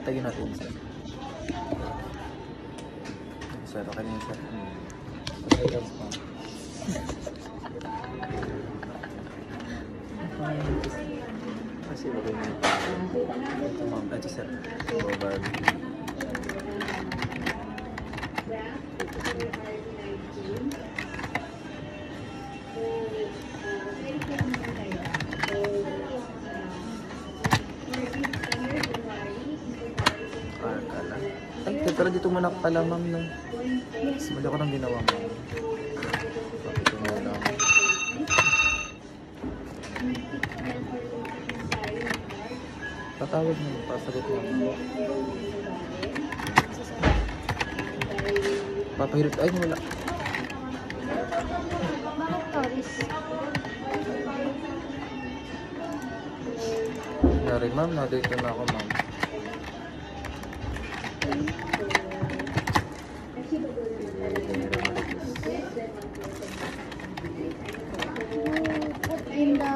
Tagin natin sir. Sir, okay na yun sir. Kasi bagay na ito. Ito ma'am. Ito sir. Ito Barbie. Ay, pero dito muna pala ma'am no. Mali ko nang ginawa ma'am. Ito muna. Tatawag mo, pasagot mo. Papahirap, ay wala. Bakit Taurus? Nari ma'am, na-date na ako ma'am. Put in the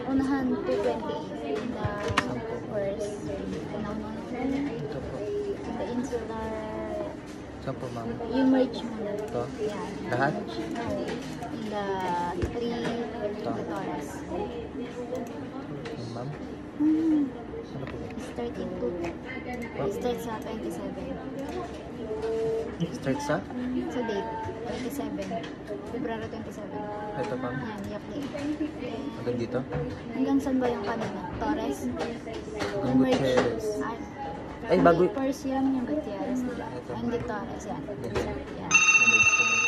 unahan 228 in the first Ito po. the insular Saan po ma'am? yung merge mo na. Ito? Yan. Lahat? No. In the 3 the Taurus. Ito ma'am? Ano po? It's 32. It starts sa 27. Start sa? So date 27. February 27. Ito ma'am? Yan, yak date. Hanggang dito? Hanggang saan ba yung kanina? Torres? Yung Gutierrez. Ay, Hindi, bago- first yan yung Gutierrez, diba? Ito. Hindi Torres, yan. Yan. Manage ko ma'am.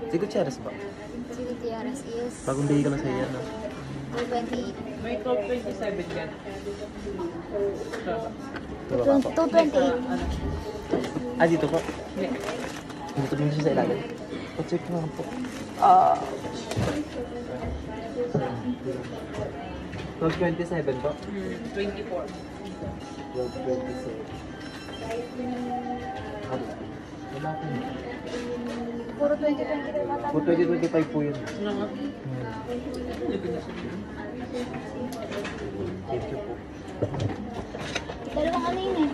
Si Gutierrez ba? Si Gutierrez is... Bagong bigay ka lang sa iyo, no? 228. May 1227 yan. Ito ba po? 228. Ah, dito po? Hindi. Dito din siya sa ilalim. Pa-check nga po. Ah! 1227 po? 24. 1227. Wala po. Puro 2023 ba? Po 2025 po yun. Ano nga? Thank you po. Dalawang ano yun eh.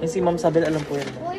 Eh si Ma'am Sabel alam po yan. Uy,